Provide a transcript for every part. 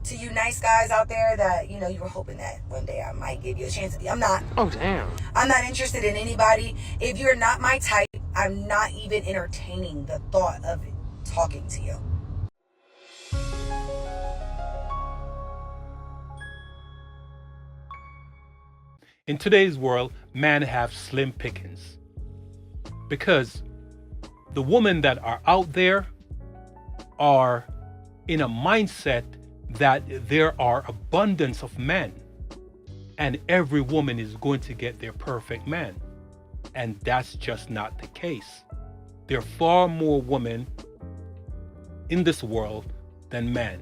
to you nice guys out there that, you know, you were hoping that one day I might give you a chance. I'm not. Oh, damn. I'm not interested in anybody. If you're not my type, I'm not even entertaining the thought of talking to you. In today's world, men have slim pickings because the women that are out there are in a mindset that there are abundance of men and every woman is going to get their perfect man. And that's just not the case. There are far more women in this world than men.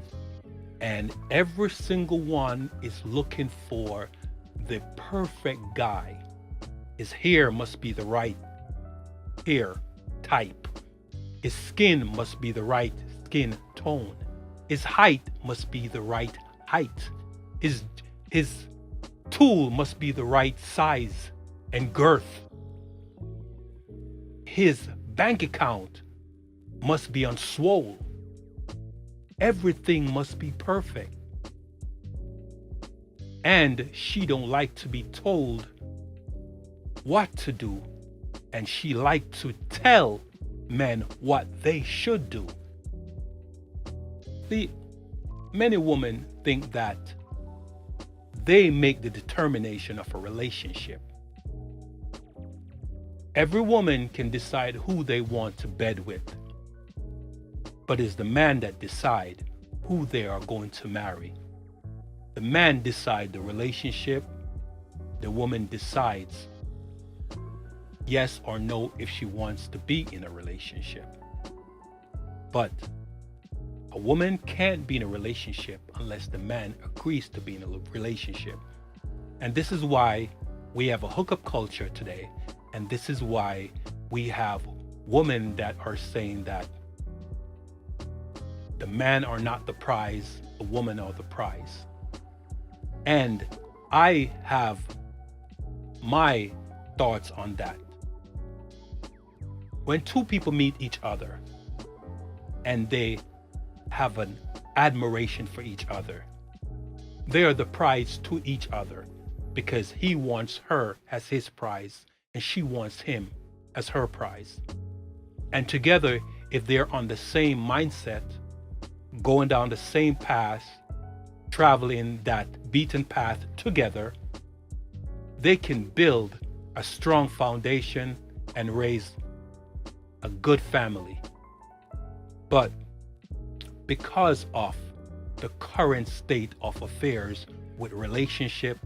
And every single one is looking for the perfect guy. His hair must be the right hair type. His skin must be the right skin tone. His height must be the right height. His tool must be the right size and girth. His bank account must be unswole. Everything must be perfect. And she don't like to be told what to do. And she like to tell men what they should do. Many women think that they make the determination of a relationship. Every woman can decide who they want to bed with, but it's the man that decide who they are going to marry. The man decides the relationship, the woman decides yes or no if she wants to be in a relationship. But a woman can't be in a relationship unless the man agrees to be in a relationship. And this is why we have a hookup culture today. And this is why we have women that are saying that the men are not the prize, the women are the prize. And I have my thoughts on that. When two people meet each other and they have an admiration for each other, they are the prize to each other because he wants her as his prize and she wants him as her prize. And together, if they're on the same mindset, going down the same path, traveling that beaten path together, they can build a strong foundation and raise a good family. But because of the current state of affairs with relationship,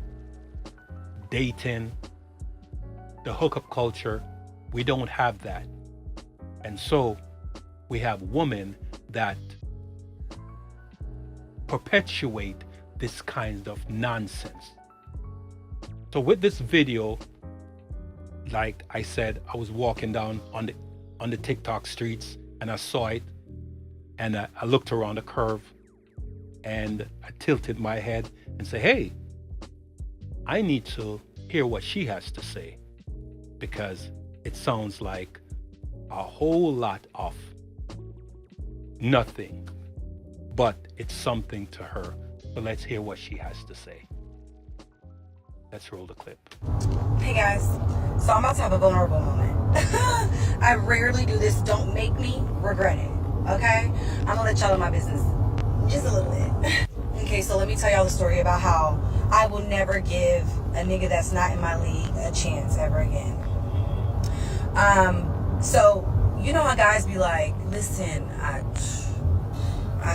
dating, the hookup culture, we don't have that. And so we have women that perpetuate this kind of nonsense. So with this video, like I said, I was walking down on the TikTok streets and I saw it and I looked around the curve and I tilted my head and said, hey, I need to hear what she has to say, because it sounds like a whole lot of nothing, but it's something to her. So let's hear what she has to say. Let's roll the clip. Hey guys, so I'm about to have a vulnerable moment. I rarely do this. Don't make me regret it, okay? I'm gonna let y'all in my business just a little bit. Okay, so let me tell y'all the story about how I will never give a nigga that's not in my league a chance ever again. So you know how guys be like, listen, I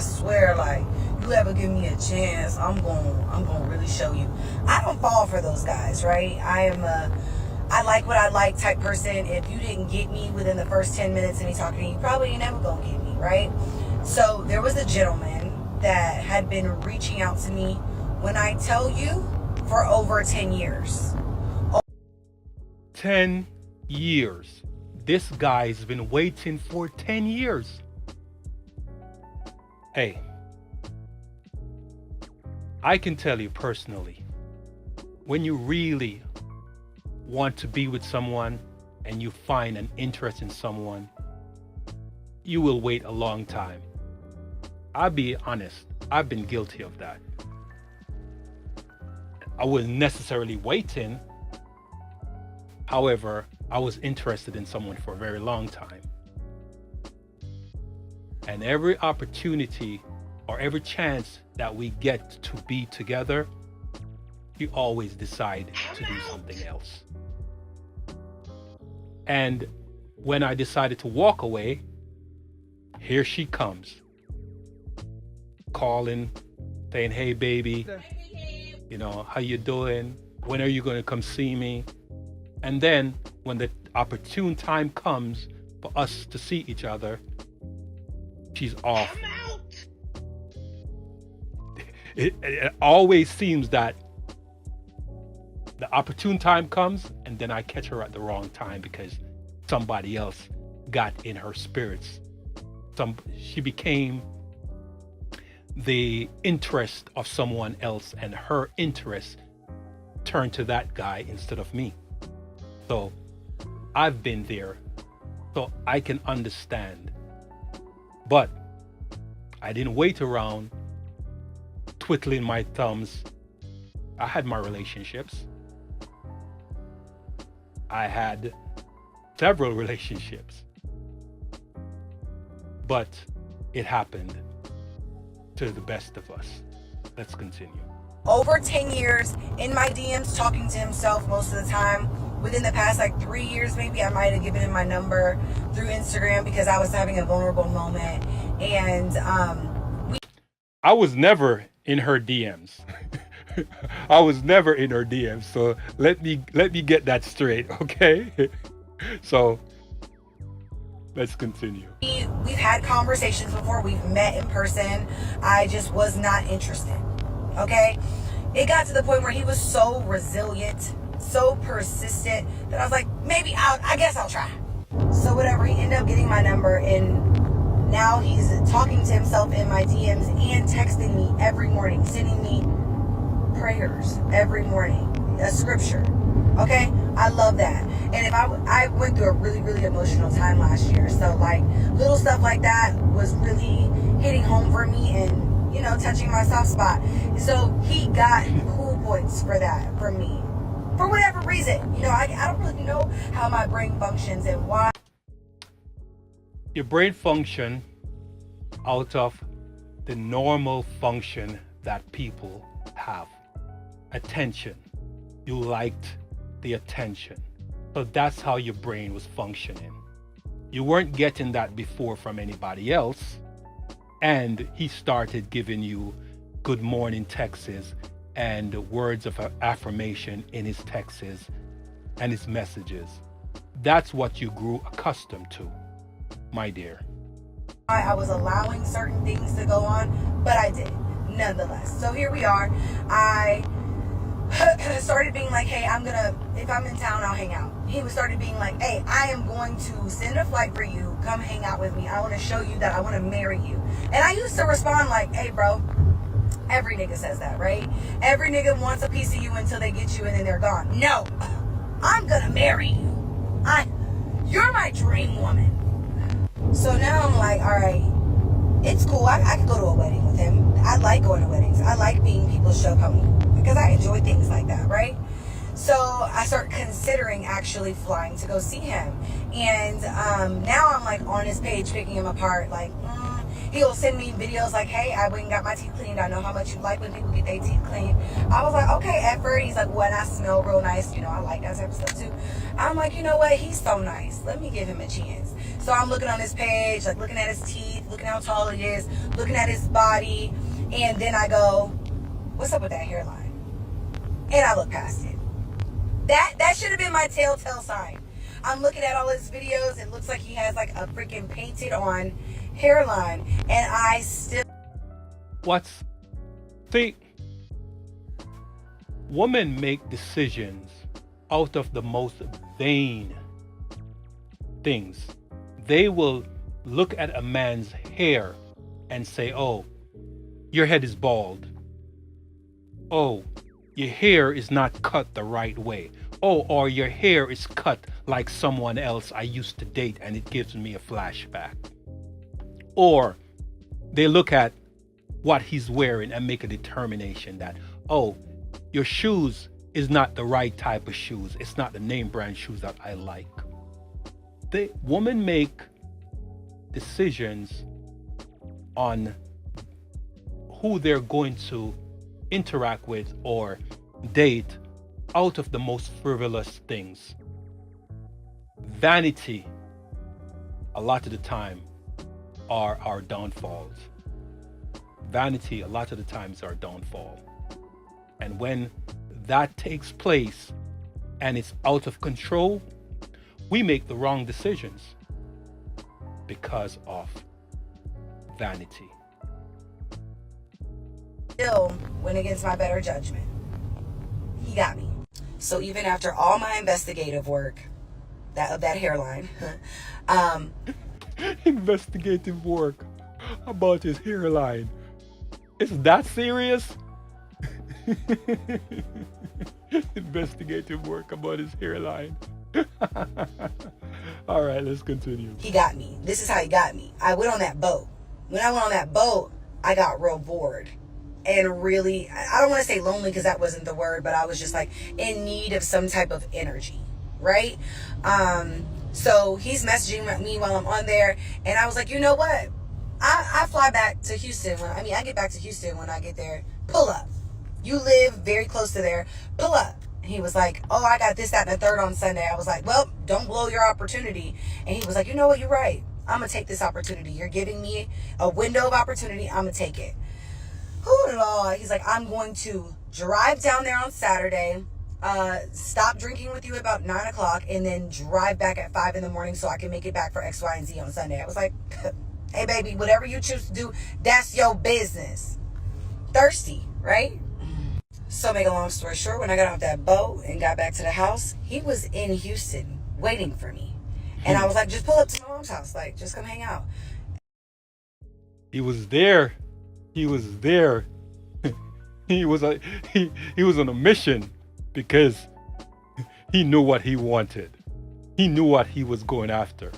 swear, like, you ever give me a chance, I'm gonna really show you. I don't fall for those guys, right? I like what I like type person. If you didn't get me within the first 10 minutes of me talking to you, probably ain't never gonna get me, right? So there was a gentleman that had been reaching out to me, when I tell you, for over 10 years. 10 years. This guy's been waiting for 10 years. Hey, I can tell you personally, when you really want to be with someone and you find an interest in someone, you will wait a long time. I'll be honest. I've been guilty of that. I wasn't necessarily waiting. However, I was interested in someone for a very long time. And every opportunity or every chance that we get to be together, we always decide to do something else. And when I decided to walk away, here she comes, calling, saying, "Hey, baby, how you doing? When are you going to come see me?" And then when the opportune time comes for us to see each other, she's off. It always seems that the opportune time comes and then I catch her at the wrong time because somebody else got in her spirits. She became the interest of someone else, and her interest turned to that guy instead of me. So I've been there, so I can understand. But I didn't wait around twiddling my thumbs. I had my relationships. I had several relationships. But it happened to the best of us. Let's continue. Over 10 years in my DMs, talking to himself most of the time. Within the past 3 years, maybe I might have given him my number through Instagram because I was having a vulnerable moment. And I was never in her DMs. I was never in her DMs. So let me get that straight, okay? So let's continue. We've had conversations before. We've met in person. I just was not interested. Okay? It got to the point where he was so resilient, so persistent, that I was like, maybe I guess I'll try. So whatever, he ended up getting my number, and now he's talking to himself in my DMs and texting me every morning, sending me prayers every morning, a scripture. Okay? I love that. And if I went through a really, really emotional time last year. So little stuff like that was really hitting home for me and, touching my soft spot. So he got cool points for that from me. For whatever reason. I don't really know how my brain functions and why. Your brain function out of the normal function that people have. Attention. You liked the attention. So that's how your brain was functioning. You weren't getting that before from anybody else. And he started giving you good morning texts and words of affirmation in his texts and his messages. That's what you grew accustomed to, my dear. I was allowing certain things to go on, but I did, nonetheless. So here we are. I started being like, hey, if I'm in town, I'll hang out. He started being like, hey, I am going to send a flight for you. Come hang out with me. I want to show you that I want to marry you. And I used to respond like, hey, bro, every nigga says that, right? Every nigga wants a piece of you until they get you and then they're gone. No, I'm going to marry you. You're my dream woman. So now I'm like, all right, it's cool. I could go to a wedding with him. I like going to weddings. I like being people's show pony because I enjoy things like that, right? So I start considering actually flying to go see him. And now I'm on his page picking him apart. He'll send me videos like, hey, I went and got my teeth cleaned. I know how much you like when people get their teeth cleaned. I was like, okay, effort. He's like, well, and I smell real nice. I like that type of stuff too. I'm like, you know what? He's so nice. Let me give him a chance. So I'm looking on his page, looking at his teeth, looking how tall he is, looking at his body. And then I go, what's up with that hairline? And I look past it. That should have been my telltale sign. I'm looking at all his videos. It looks like he has a freaking painted on hairline. And I still... See, women make decisions out of the most vain things. They will look at a man's hair and say, oh, your head is bald. Oh, your hair is not cut the right way. Oh, or your hair is cut like someone else I used to date and it gives me a flashback. Or they look at what he's wearing and make a determination that, oh, your shoes is not the right type of shoes. It's not the name brand shoes that I like. The women make decisions on who they're going to interact with or date out of the most frivolous things. Vanity, a lot of the time, are our downfalls. Vanity, a lot of the time, is our downfall. And when that takes place and it's out of control, we make the wrong decisions because of vanity. Still went against my better judgment. He got me. So even after all my investigative work, that hairline, Investigative work about his hairline. Is that serious? Investigative work about his hairline. All right, let's continue. he got me. This is how he got me. I went on that boat. When I went on that boat, I got real bored and really, I don't want to say lonely because that wasn't the word, but I was just like in need of some type of energy, right? So he's messaging me while I'm on there, and I was like, you know what? I fly back to Houston. I get back to Houston when I get there. Pull up. You live very close to there. Pull up. And he was like, oh, I got this, that, and the third on Sunday. I was like, well, don't blow your opportunity. And he was like, you know what? You're right. I'm going to take this opportunity. You're giving me a window of opportunity. I'm going to take it. He's like, I'm going to drive down there on Saturday, stop drinking with you at about 9 o'clock, and then drive back at 5 in the morning so I can make it back for X, Y, and Z on Sunday. I was like, hey, baby, whatever you choose to do, that's your business. Thirsty, right? So make a long story short, when I got off that boat and got back to the house, he was in Houston waiting for me. And I was like, just pull up to my mom's house. Like, just come hang out. He was there. He was there. he was on a mission because he knew what he wanted. He knew what he was going after.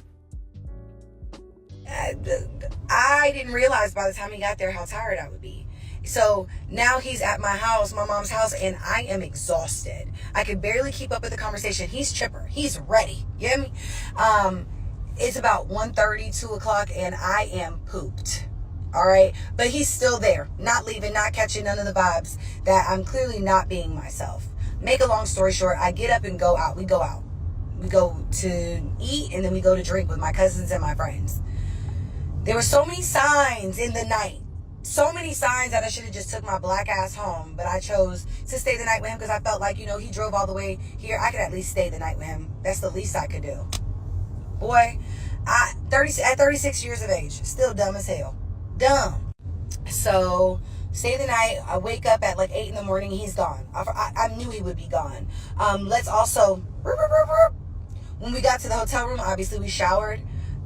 I didn't realize by the time he got there how tired I would be. So now he's at my house, my mom's house, and I am exhausted. I could barely keep up with the conversation. He's chipper. He's ready. You hear me? It's about 1:30, 2 o'clock, and I am pooped. All right? But he's still there. Not leaving, not catching none of the vibes that I'm clearly not being myself. Make a long story short, I get up and go out. We go out. We go to eat, and then we go to drink with my cousins and my friends. There were so many signs in the night. So many signs that I should have just took my black ass home, but I chose to stay the night with him because I felt like, he drove all the way here. I could at least stay the night with him. That's the least I could do. Boy, at 36 years of age, still dumb as hell. Dumb. So, stay the night. I wake up at like 8 in the morning. He's gone. I knew he would be gone. Let's also, when we got to the hotel room, obviously we showered.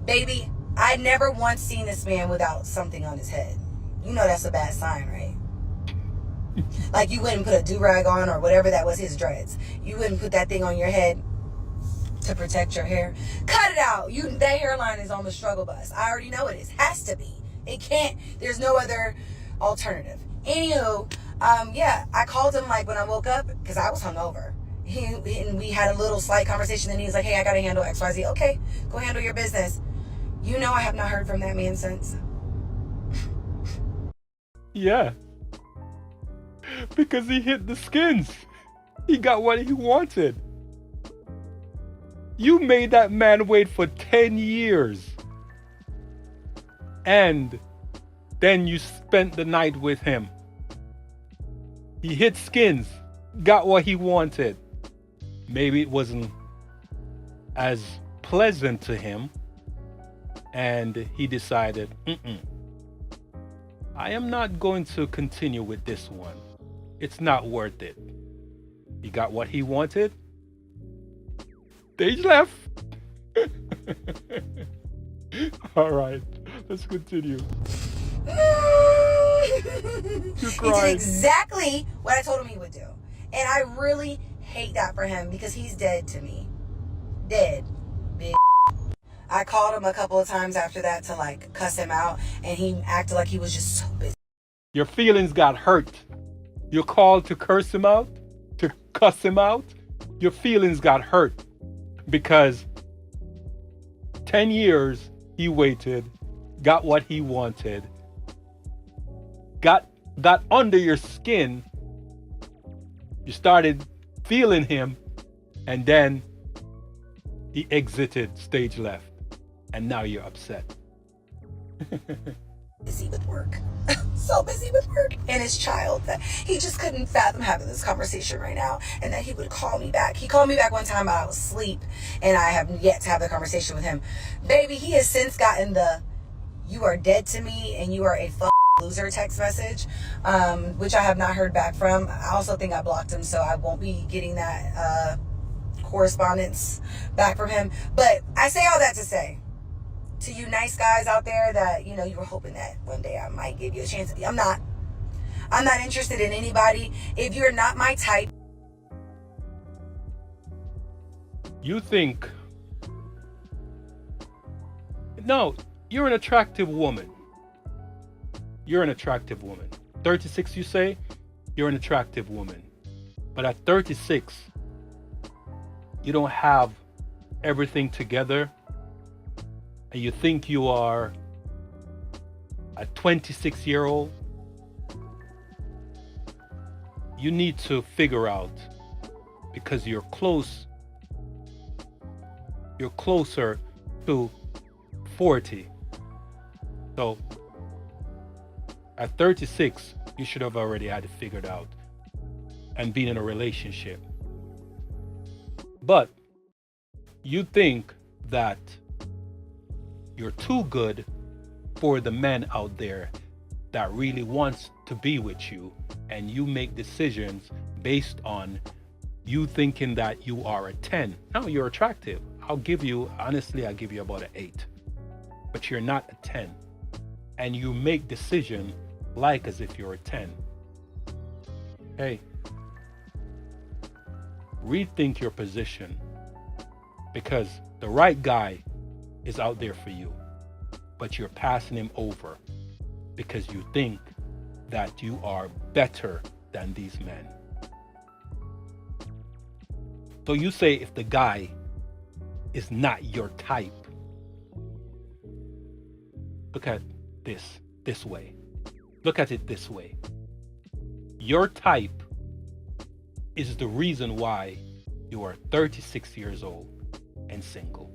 Baby, I'd never once seen this man without something on his head. You know that's a bad sign, right? Like you wouldn't put a do-rag on or whatever that was, his dreads. You wouldn't put that thing on your head to protect your hair. Cut it out. That hairline is on the struggle bus. I already know it is. Has to be. It can't. There's no other alternative. Anywho, I called him like when I woke up because I was hungover. And we had a little slight conversation. And he was like, hey, I got to handle XYZ. Okay, go handle your business. I have not heard from that man since. Yeah. Because he hit the skins. He got what he wanted. You made that man wait for 10 years. And then you spent the night with him. He hit skins. Got what he wanted. Maybe it wasn't as pleasant to him. And he decided, I am not going to continue with this one. It's not worth it. He got what he wanted. They left. All right, let's continue. He did exactly what I told him he would do. And I really hate that for him because he's dead to me. Dead. Big. I called him a couple of times after that to like cuss him out, and he acted like he was just so busy. Your feelings got hurt. You're called to curse him out, to cuss him out. Your feelings got hurt because 10 years he waited, got what he wanted, got under your skin. You started feeling him, and then he exited stage left, and now you're upset. Busy with work. So busy with work and his child that he just couldn't fathom having this conversation right now, and that he would call me back. He called me back one time while I was asleep, and I have yet to have the conversation with him. Baby, he has since gotten the "you are dead to me and you are a loser" text message, which I have not heard back from. I also think I blocked him, so I won't be getting that correspondence back from him. But I say all that to say, to you nice guys out there that, you know, you were hoping that one day I might give you a chance. I'm not interested in anybody. If you're not my type. You think, no, you're an attractive woman. You're an attractive woman. 36, you say? You're an attractive woman. But at 36, you don't have everything together, and you think you are a 26-year-old. You need to figure out, because you're closer to 40. So at 36, you should have already had it figured out and been in a relationship. But you think that you're too good for the men out there that really wants to be with you, and you make decisions based on you thinking that you are a 10. No, you're attractive. Honestly, I'll give you about an 8. But you're not a 10. And you make decisions like as if you're a 10. Hey, rethink your position, because the right guy is out there for you, but you're passing him over because you think that you are better than these men. So you say if the guy is not your type, look at this way. Look at it this way. Your type is the reason why you are 36 years old and single.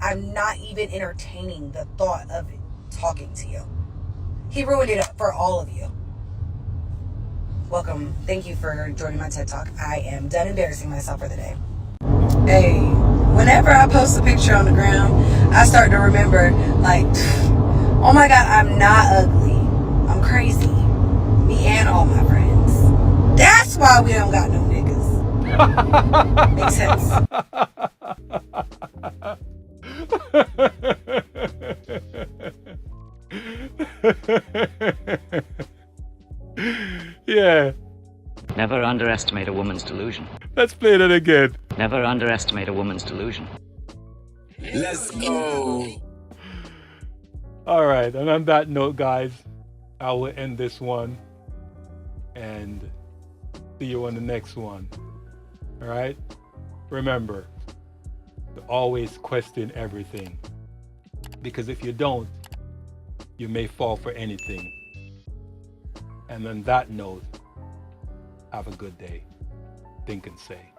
I'm not even entertaining the thought of talking to you. He ruined it for all of you. Welcome. Thank you for joining my TED Talk. I am done embarrassing myself for the day. Hey, whenever I post a picture on the ground, I start to remember, like, oh my God, I'm not ugly. I'm crazy. Me and all my friends. That's why we don't got no niggas. Makes sense. Yeah. Never underestimate a woman's delusion. Let's play that again. Never underestimate a woman's delusion. Let's go. All right, and on that note, guys, I will end this one and see you on the next one. All right? Remember to always question everything, because if you don't, you may fall for anything. And on that note, have a good day. Think and say.